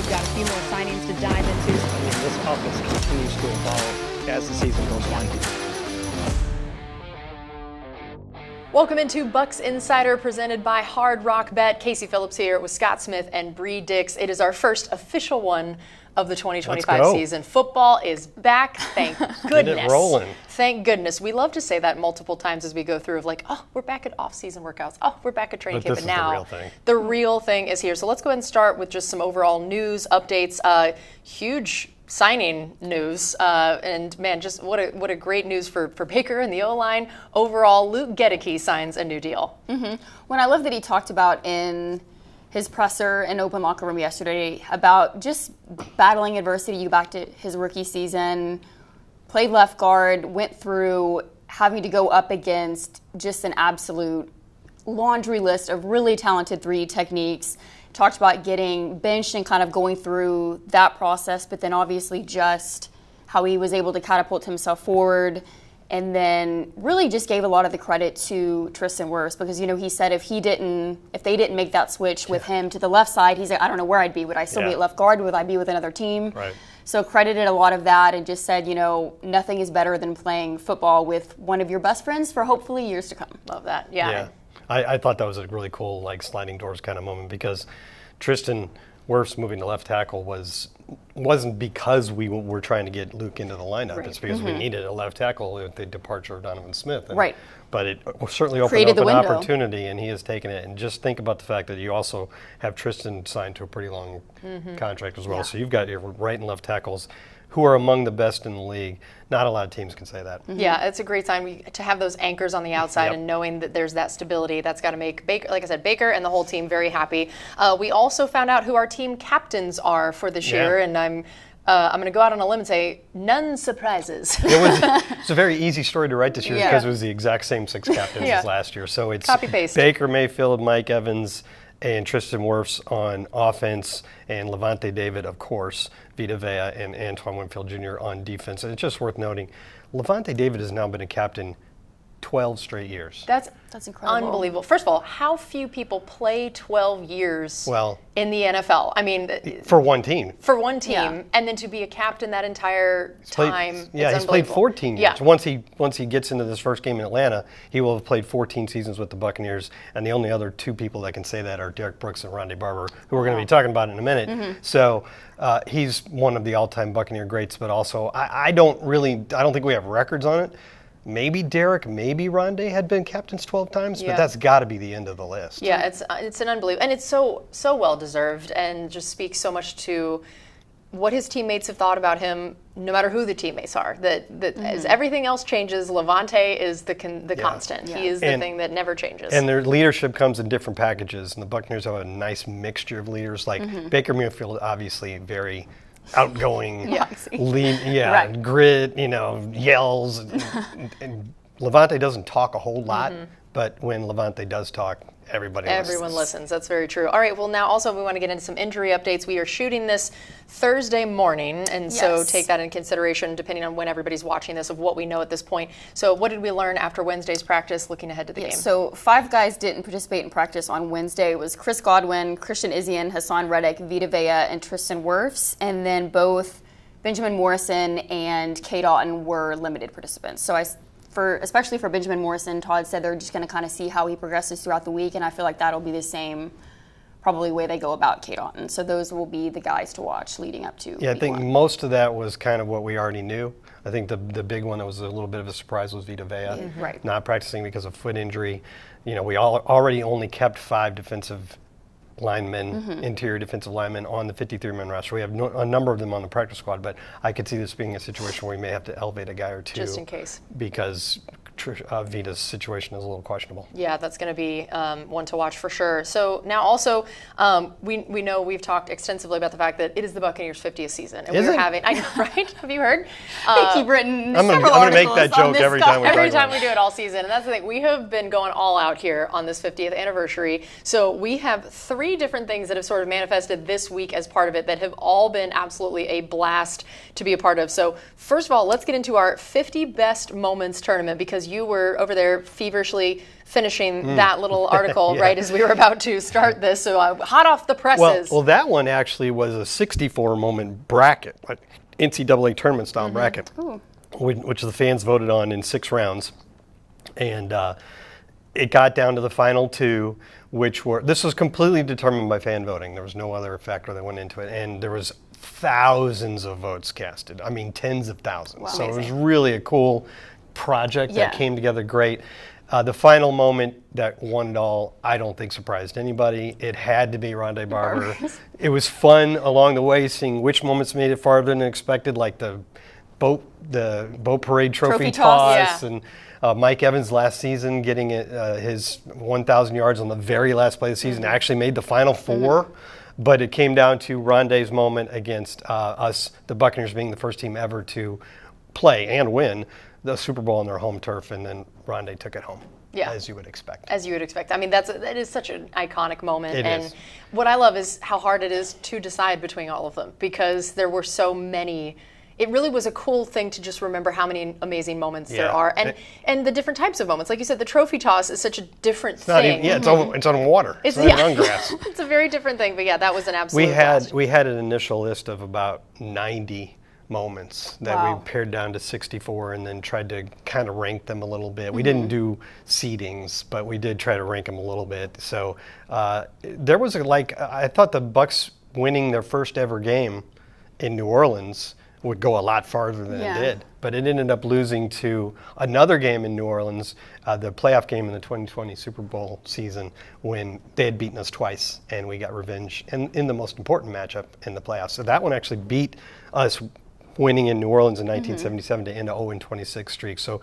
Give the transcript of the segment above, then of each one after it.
We've got a few more signings to dive into. I mean, this offense continues to evolve as the season goes on. Welcome into Bucs Insider, presented by Hard Rock Bet. Casey Phillips here with Scott Smith and Bree Dix. It is our first official one of the 2025 season. Football is back, thank goodness. Get it rolling. Thank goodness. We love to say that multiple times as we go through of like, oh, we're back at off-season workouts. Oh, we're back at training camp. But now the real thing. The real thing is here. So let's go ahead and start with just some overall news updates. Huge signing news, and man, just what a great news for Baker and the O-line. Overall, Luke Goedeke signs a new deal. Mm-hmm. When I love that he talked about in his presser and open locker room yesterday about just battling adversity back to his rookie season, played left guard, went through having to go up against just an absolute laundry list of really talented three techniques. Talked about getting benched and kind of going through that process, but then obviously just how he was able to catapult himself forward, and then really just gave a lot of the credit to Tristan Wirfs because, you know, he said if they didn't make that switch with him to the left side, he's like, I don't know where I'd be. Would I still be at left guard? Would I be with another team? Right. So credited a lot of that and just said, you know, nothing is better than playing football with one of your best friends for hopefully years to come. Love that. Yeah. I thought that was a really cool, like, sliding doors kind of moment because Tristan Wirfs moving to left tackle wasn't because we were trying to get Luke into the lineup. Right. It's because we needed a left tackle with the departure of Donovan Smith. Right. But it certainly opened Created up the an window. opportunity, and he has taken it. And just think about the fact that you also have Tristan signed to a pretty long contract as well. Yeah. So you've got your right and left tackles who are among the best in the league. Not a lot of teams can say that. Yeah, it's a great sign to have those anchors on the outside and knowing that there's that stability. That's got to make Baker, like I said, Baker and the whole team very happy. We also found out who our team captains are for this year, and I'm going to go out on a limb and say none surprises. It's a very easy story to write this year because it was the exact same 6 captains as last year. So it's copy-paste. Baker Mayfield, Mike Evans, and Tristan Wirfs on offense, and Levante David, of course, Vita Vea, and Antoine Winfield Jr. on defense. And it's just worth noting, Levante David has now been a captain 12 straight years. That's incredible. Unbelievable. First of all, how few people play 12 years in the NFL? I mean, for one team. For one team, and then to be a captain that entire time. He's played 14 years. Yeah. Once he gets into this first game in Atlanta, he will have played 14 seasons with the Buccaneers, and the only other 2 people that can say that are Derek Brooks and Rondé Barber, who we're going to be talking about in a minute. So he's one of the all-time Buccaneer greats, but also I don't think we have records on it. Maybe Derek, maybe Rondé had been captains 12 times, but that's got to be the end of the list. Yeah, it's an unbelievable, and it's so well deserved, and just speaks so much to what his teammates have thought about him, no matter who the teammates are. That as everything else changes, Levante is the constant. Yeah. He is the thing that never changes. And their leadership comes in different packages, and the Buccaneers have a nice mixture of leaders. Like Baker Mayfield, obviously very outgoing, grit, yells. And Levante doesn't talk a whole lot, but when Levante does talk, everyone listens. That's very true. All right, well, now also we want to get into some injury updates. We are shooting this Thursday morning, and so take that into consideration depending on when everybody's watching this of what we know at this point. So what did we learn after Wednesday's practice looking ahead to the game? So 5 guys didn't participate in practice on Wednesday. It was Chris Godwin, Christian Izien, Hassan Reddick, Vita Vea, and Tristan Wirfs, and then both Benjamin Morrison and Cade Otton were limited participants. So especially for Benjamin Morrison, Todd said they're just going to kind of see how he progresses throughout the week, and I feel like that'll be the same probably way they go about Cade Otton. So those will be the guys to watch leading up to I think most of that was kind of what we already knew. I think the big one that was a little bit of a surprise was Vita Vea, not practicing because of foot injury. We already only kept 5 defensive linemen, interior defensive linemen on the 53-man roster. We have a number of them on the practice squad, but I could see this being a situation where we may have to elevate a guy or 2. Just in case. Because Vita's situation is a little questionable. Yeah, that's going to be one to watch for sure. So now also, we know we've talked extensively about the fact that it is the Buccaneers' 50th season. And we're having, I know, right? Have you heard? They keep written I'm going to make that joke every time we Every time we do it all season. And that's the thing. We have been going all out here on this 50th anniversary. So we have 3 different things that have sort of manifested this week as part of it that have all been absolutely a blast to be a part of. So first of all, let's get into our 50 best moments tournament, because because you were over there feverishly finishing that little article right as we were about to start this. So hot off the presses. Well, that one actually was a 64-moment bracket, like NCAA tournament style bracket, which the fans voted on in 6 rounds. And it got down to the final 2, which were, this was completely determined by fan voting. There was no other factor that went into it. And there was thousands of votes casted. I mean, tens of thousands. Wow. So Amazing. it was really a cool project that came together great. The final moment that won it all, I don't think surprised anybody. It had to be Rondé Barber. It was fun along the way, seeing which moments made it farther than expected, like the boat parade trophy toss, and Mike Evans last season getting his 1,000 yards on the very last play of the season, actually made the final 4. But it came down to Rondé's moment against us, the Buccaneers, being the first team ever to play and win the Super Bowl on their home turf, and then Rondé took it home, as you would expect. As you would expect. I mean, that is such an iconic moment. It and is. What I love is how hard it is to decide between all of them, because there were so many. It really was a cool thing to just remember how many amazing moments there are, and the different types of moments. Like you said, the trophy toss is such a different thing. It's on water. It's not even on grass. It's a very different thing, but that was an absolute blast. We had an initial list of about 90 moments that we pared down to 64, and then tried to kind of rank them a little bit. We didn't do seedings, but we did try to rank them a little bit. So there was I thought the Bucs winning their first ever game in New Orleans would go a lot farther than it did. But it ended up losing to another game in New Orleans, the playoff game in the 2020 Super Bowl season, when they had beaten us twice, and we got revenge in the most important matchup in the playoffs. So that one actually beat us winning in New Orleans in 1977 to end a 0-26 streak. So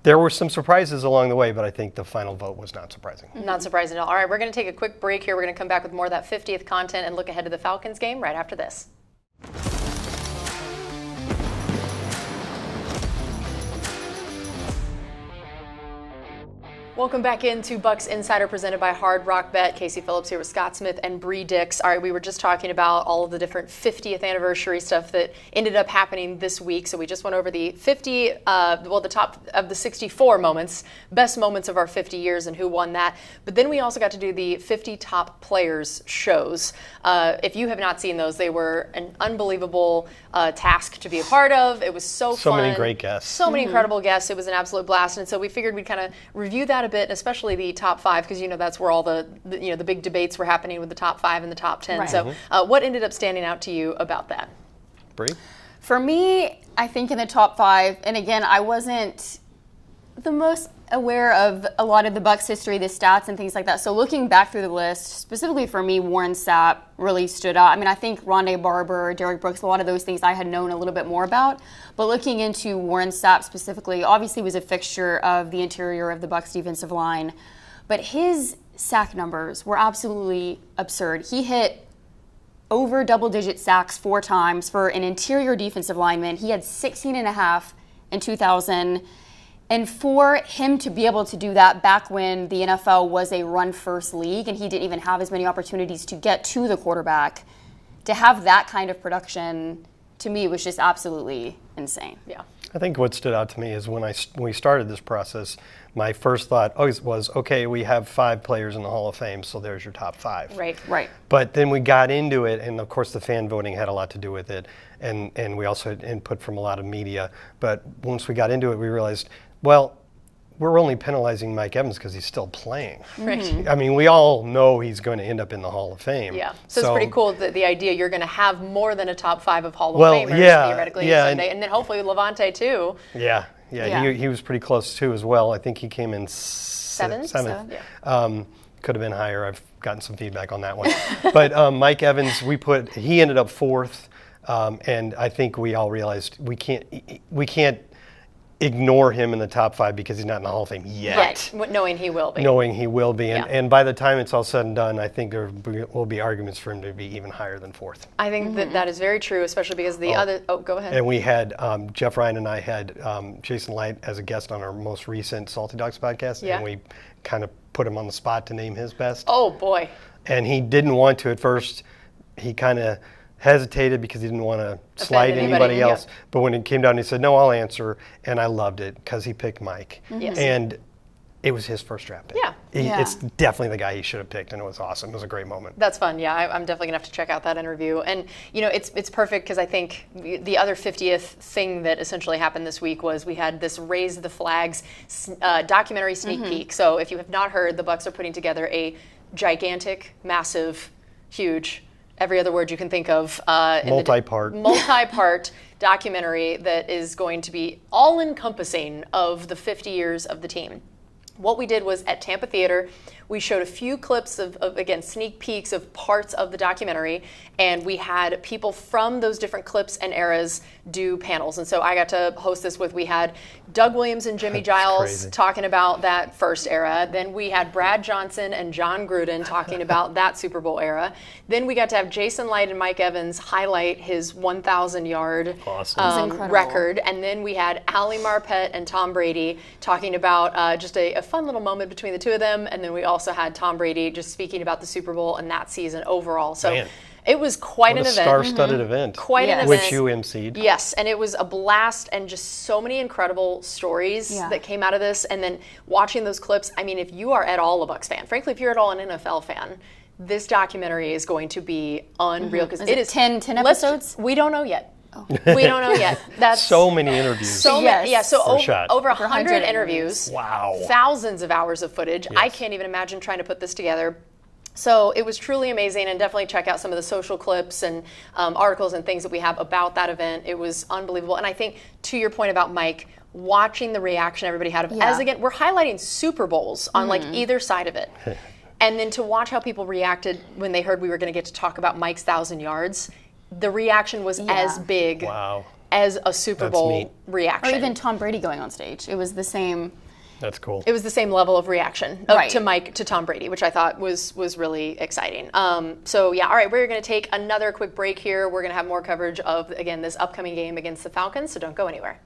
there were some surprises along the way, but I think the final vote was not surprising. Not surprising at all. All right, we're going to take a quick break here. We're going to come back with more of that 50th content and look ahead to the Falcons game right after this. Welcome back into Bucs Insider, presented by Hard Rock Bet. Casey Phillips here with Scott Smith and Bree Dix. All right, we were just talking about all of the different 50th anniversary stuff that ended up happening this week. So we just went over the the top of the 64 moments, best moments of our 50 years and who won that. But then we also got to do the 50 top players shows. If you have not seen those, they were an unbelievable task to be a part of. It was so fun. So many great guests. So many incredible guests. It was an absolute blast. And so we figured we'd kind of review that a bit, especially the top 5, because that's where all the big debates were happening with the top 5 and the top 10. Right. So what ended up standing out to you about that? Bree? For me, I think in the top 5, and again, I wasn't the most aware of a lot of the Bucs history, the stats and things like that. So looking back through the list, specifically for me, Warren Sapp really stood out. I mean, I think Rondé Barber, Derrick Brooks, a lot of those things I had known a little bit more about. But looking into Warren Sapp specifically, obviously was a fixture of the interior of the Bucs defensive line. But his sack numbers were absolutely absurd. He hit over double-digit sacks 4 times for an interior defensive lineman. He had 16.5 in 2000. And for him to be able to do that back when the NFL was a run-first league and he didn't even have as many opportunities to get to the quarterback, to have that kind of production, to me, was just absolutely insane. Yeah. I think what stood out to me is when we started this process, my first thought always was, okay, we have 5 players in the Hall of Fame, so there's your top 5. Right. But then we got into it, and of course the fan voting had a lot to do with it, and we also had input from a lot of media. But once we got into it, we realized, well, we're only penalizing Mike Evans because he's still playing. Right. I mean, we all know he's going to end up in the Hall of Fame. Yeah. So it's pretty cool the idea you're going to have more than a top 5 of Hall of Famers theoretically someday, and then hopefully Levante too. Yeah. He was pretty close too as well. I think he came in seventh. Yeah. Could have been higher. I've gotten some feedback on that one. But Mike Evans, he ended up 4th, and I think we all realized we can't ignore him in the top 5 because he's not in the Hall of Fame yet. Knowing he will be. And by the time it's all said and done, I think there will be arguments for him to be even higher than 4th. I think that is very true, especially because the other. Oh, go ahead. And we had Jeff Ryan and I had Jason Light as a guest on our most recent Salty Dogs podcast, and we kind of put him on the spot to name his best. Oh boy. And he didn't want to at first. He kind of hesitated because he didn't want to slide anybody else. Yeah. But when it came down, he said, "No, I'll answer," and I loved it because he picked Mike. Yes. And it was his first draft pick. Yeah. It's definitely the guy he should have picked, and it was awesome. It was a great moment. That's fun. Yeah, I'm definitely gonna have to check out that interview. And it's perfect because I think the other 50th thing that essentially happened this week was we had this Raise the Flags documentary sneak peek. So if you have not heard, the Bucs are putting together a gigantic, massive, huge, every other word you can think of, multi-part documentary that is going to be all-encompassing of the 50 years of the team. What we did was at Tampa Theater, we showed a few clips of again, sneak peeks of parts of the documentary, and we had people from those different clips and eras do panels. And so I got to host this we had Doug Williams and Jimmy Giles talking about that first era. Then we had Brad Johnson and John Gruden talking about that Super Bowl era. Then we got to have Jason Light and Mike Evans highlight his 1,000-yard record. And then we had Ali Marpet and Tom Brady talking about just a fun little moment between the two of them. And then we also had Tom Brady just speaking about the Super Bowl and that season overall. So it was quite an event. Star-studded event. Quite an event. Which you emceed. Yes, and it was a blast and just so many incredible stories that came out of this. And then watching those clips, I mean, if you are at all a Bucs fan, frankly, if you're at all an NFL fan, this documentary is going to be unreal because it is 10 episodes? We don't know yet. We don't know yet. That's so many interviews. So many, over 100 interviews. Wow. Thousands of hours of footage. Yes. I can't even imagine trying to put this together. So it was truly amazing, and definitely check out some of the social clips and articles and things that we have about that event. It was unbelievable. And I think, to your point about Mike, watching the reaction everybody had, as again, we're highlighting Super Bowls on like either side of it. And then to watch how people reacted when they heard we were going to get to talk about Mike's 1,000 yards, the reaction was as big as a Super Bowl reaction. Or even Tom Brady going on stage. It was the same. That's cool. It was the same level of reaction to Tom Brady, which I thought was really exciting. So yeah, all right, we're going to take another quick break here. We're going to have more coverage of, again, this upcoming game against the Falcons, so don't go anywhere.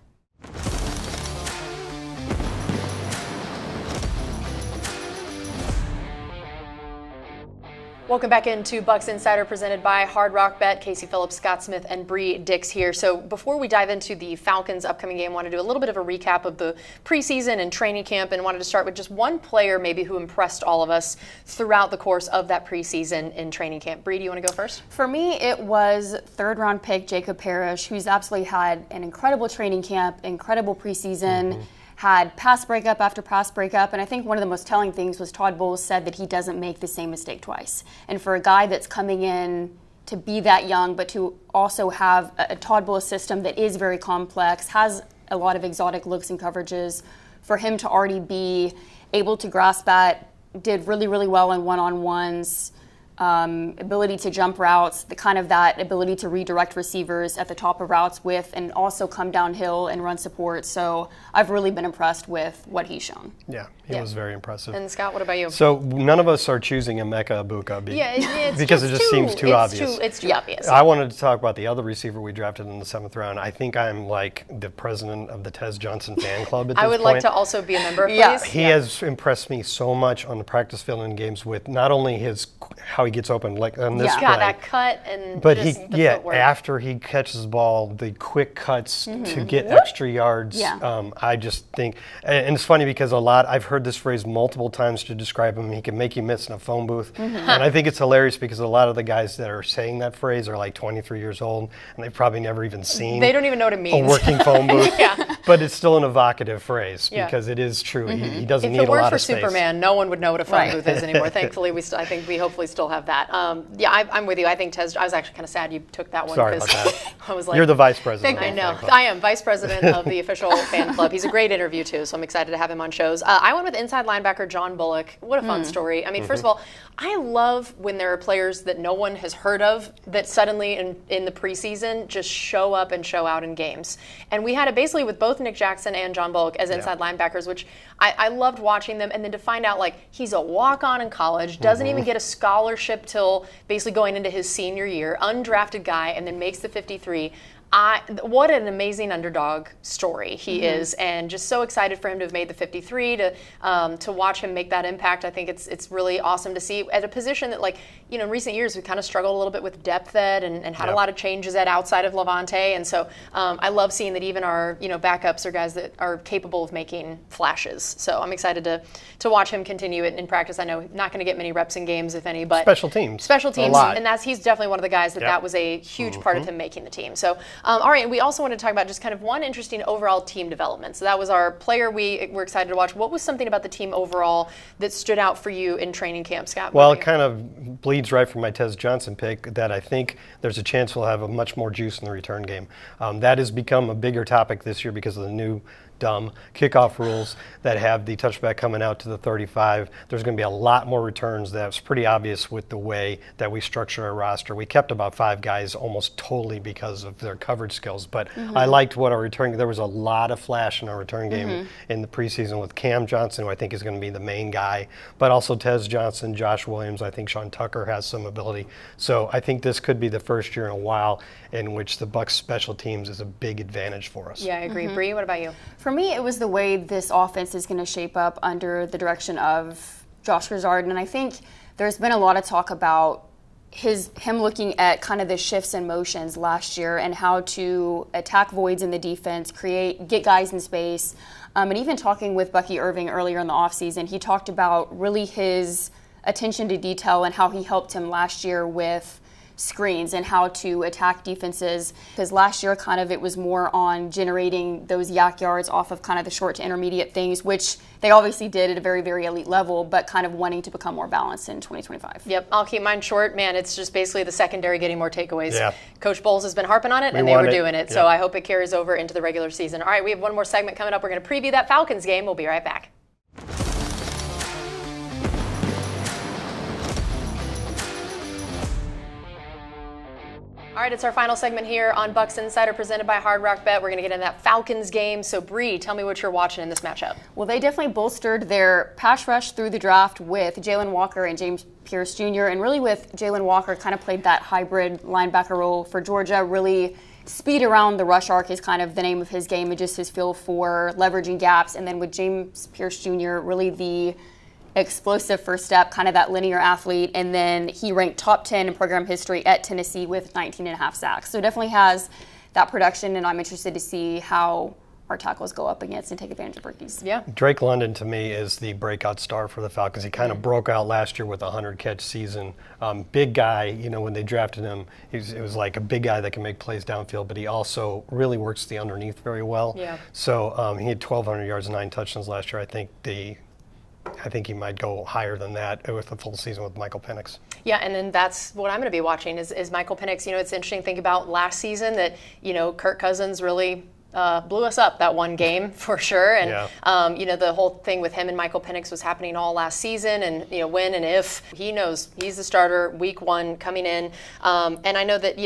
Welcome back into Bucs Insider, presented by Hard Rock Bet. Casey Phillips, Scott Smith, and Bree Dix here. So before we dive into the Falcons' upcoming game, I want to do a little bit of a recap of the preseason and training camp, and wanted to start with just one player maybe who impressed all of us throughout the course of that preseason and training camp. Bree, do you want to go first? For me, it was third-round pick Jacob Parrish, who's absolutely had an incredible training camp, incredible preseason. Had pass breakup after pass breakup, and I think one of the most telling things was Todd Bowles said that he doesn't make the same mistake twice. And for a guy that's coming in to be that young, but to also have a Todd Bowles system that is very complex, has a lot of exotic looks and coverages, for him to already be able to grasp that, did really, really well in one-on-ones, ability to jump routes, that ability to redirect receivers at the top of routes with, and also come downhill and run support. So I've really been impressed with what he's shown. Yeah, he was very impressive. And Scott, what about you? So none of us are choosing Emeka Egbuka because it just seems too obvious. It's too obvious. I wanted to talk about the other receiver we drafted in the 7th round. I think I'm like the president of the Tez Johnson fan club at this point. I would like to also be a member, please. Yeah, he has impressed me so much on the practice field and games with not only how he gets open, like on this play. That cut and but just the footwork. After he catches the ball, the quick cuts to get extra yards. I just think, and it's funny because I've heard this phrase multiple times to describe him. He can make you miss in a phone booth, and I think it's hilarious because a lot of the guys that are saying that phrase are like 23 years old, and they've probably never even seen. They don't even know what it means. A working phone booth. But it's still an evocative phrase because it is true. He doesn't need a lot of space. If it weren't for Superman, no one would know what a phone booth is anymore. Thankfully, I think we hopefully still have that. I'm with you. I think Tez. I was actually kind of sad you took that one. Sorry about that. I was like, you're the vice president. I know. I am vice president of the official fan club. He's a great interview too, so I'm excited to have him on shows. I went with inside linebacker John Bullock. What a fun story. I mean, first of all, I love when there are players that no one has heard of that suddenly in the preseason just show up and show out in games. And we had it basically with both Nick Jackson and John Bullock as inside linebackers, which I loved watching them. And then to find out like he's a walk-on in college, doesn't even get a scholarship till basically going into his senior year, undrafted guy, and then makes the 53. What an amazing underdog story he is, and just so excited for him to have made the 53 to watch him make that impact. I think it's really awesome to see at a position that, like, you know, in recent years we kind of struggled a little bit with depth at and had a lot of changes at outside of Levante, and so I love seeing that even our backups are guys that are capable of making flashes. So I'm excited to watch him continue it in practice. I know not going to get many reps in games, if any, but special teams, and he's definitely one of the guys that was a huge part of him making the team. So. All right, and we also want to talk about just kind of one interesting overall team development. So that was our player we were excited to watch. What was something about the team overall that stood out for you in training camp, Scott? Well, it kind of bleeds right from my Tez Johnson pick that I think there's a chance we'll have a much more juice in the return game. That has become a bigger topic this year because of the new dumb kickoff rules that have the touchback coming out to the 35. There's going to be a lot more returns. That's pretty obvious with the way that we structure our roster. We kept about 5 guys almost totally because of their coverage skills, but I liked what our return. There was a lot of flash in our return game in the preseason with Cam Johnson, who I think is going to be the main guy, but also Tez Johnson, Josh Williams. I think Sean Tucker has some ability. So I think this could be the first year in a while in which the Bucs special teams is a big advantage for us. Yeah, I agree. Bree, what about you? For me, it was the way this offense is going to shape up under the direction of Josh Grizzard, and I think there's been a lot of talk about him looking at kind of the shifts and motions last year and how to attack voids in the defense, get guys in space, and even talking with Bucky Irving earlier in the offseason, he talked about really his attention to detail and how he helped him last year with screens and how to attack defenses, because last year kind of it was more on generating those yak yards off of kind of the short to intermediate things, which they obviously did at a very, very elite level, but kind of wanting to become more balanced in 2025. Yep, I'll keep mine short. Man, it's just basically the secondary getting more takeaways. Yeah. Coach Bowles has been harping on it, and they were doing it, so I hope it carries over into the regular season. All right, we have one more segment coming up. We're going to preview that Falcons game. We'll be right back. All right, it's our final segment here on Bucs Insider presented by Hard Rock Bet. We're going to get into that Falcons game. So, Bree, tell me what you're watching in this matchup. Well, they definitely bolstered their pass rush through the draft with Jalen Walker and James Pierce Jr. And really with Jalen Walker kind of played that hybrid linebacker role for Georgia. Really speed around the rush arc is kind of the name of his game and just his feel for leveraging gaps. And then with James Pierce Jr., really the explosive first step, kind of that linear athlete, and then he ranked top 10 in program history at Tennessee with 19.5 sacks. So definitely has that production, and I'm interested to see how our tackles go up against and take advantage of rookies. Yeah. Drake London, to me, is the breakout star for the Falcons. He kind of broke out last year with a 100-catch season. Big guy, when they drafted him, it was like a big guy that can make plays downfield, but he also really works the underneath very well. Yeah. So he had 1,200 yards and 9 touchdowns last year. I think he might go higher than that with a full season with Michael Penix. Yeah, and then that's what I'm going to be watching is Michael Penix. It's interesting to think about last season that, Kirk Cousins really blew us up that one game for sure. And, the whole thing with him and Michael Penix was happening all last season. And, when and if he knows he's the starter week 1 coming in. And I know that,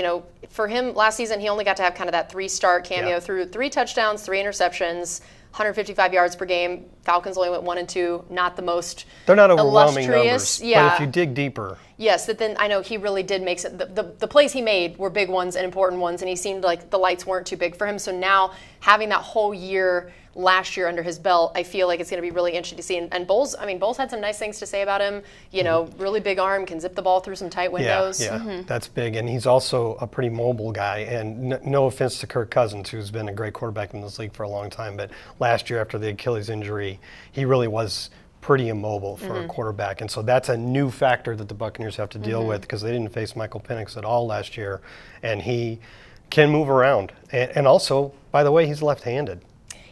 for him last season, he only got to have kind of that 3-start cameo through 3 touchdowns, 3 interceptions, 155 yards per game. Falcons only went 1 and 2. Not the most They're not overwhelming illustrious. numbers, Yeah. but if you dig deeper. Yes, but then I know he really did make the plays he made were big ones and important ones, and he seemed like the lights weren't too big for him. So now having that whole year last year under his belt, I feel like it's going to be really interesting to see. And Bowles had some nice things to say about him. Really big arm, can zip the ball through some tight windows. Yeah, that's big. And he's also a pretty mobile guy. And no offense to Kirk Cousins, who's been a great quarterback in this league for a long time, but last year after the Achilles injury, he really was pretty immobile for a quarterback. And so that's a new factor that the Buccaneers have to deal with because they didn't face Michael Penix at all last year. And he can move around. And also, by the way, he's left-handed.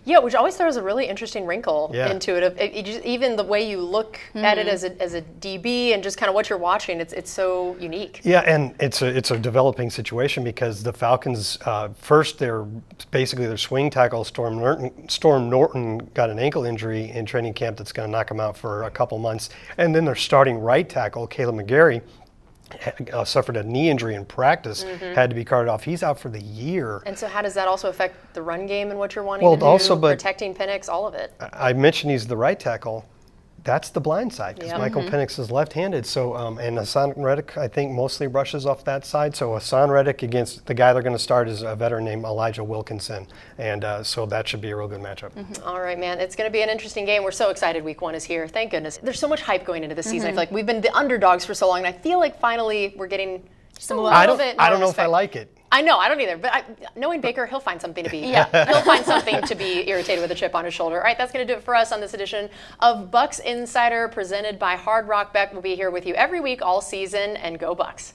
Yeah, which always throws a really interesting wrinkle into it. Even the way you look at it as a DB and just kind of what you're watching, it's so unique. Yeah, and it's a developing situation because the Falcons first their swing tackle Storm Norton got an ankle injury in training camp that's going to knock him out for a couple months, and then their starting right tackle Caleb McGarry suffered a knee injury in practice, had to be carted off. He's out for the year. And so how does that also affect the run game and what you're wanting to do, also, but protecting Penix, all of it? I mentioned he's the right tackle, that's the blind side because Michael Penix is left-handed. So and Hassan Reddick, I think, mostly rushes off that side. So Hassan Reddick against the guy they're going to start is a veteran named Elijah Wilkinson, and so that should be a real good matchup. All right, man. It's going to be an interesting game. We're so excited. Week 1 is here. Thank goodness. There's so much hype going into this season. I feel like we've been the underdogs for so long, and I feel like finally we're getting just a little bit more I don't know if respect. I like it. I know, I don't either. But knowing Baker, he'll find something to be. He'll find something to be irritated with a chip on his shoulder. All right, that's going to do it for us on this edition of Bucs Insider, presented by Hard Rock Bet. We'll be here with you every week all season, and go Bucs.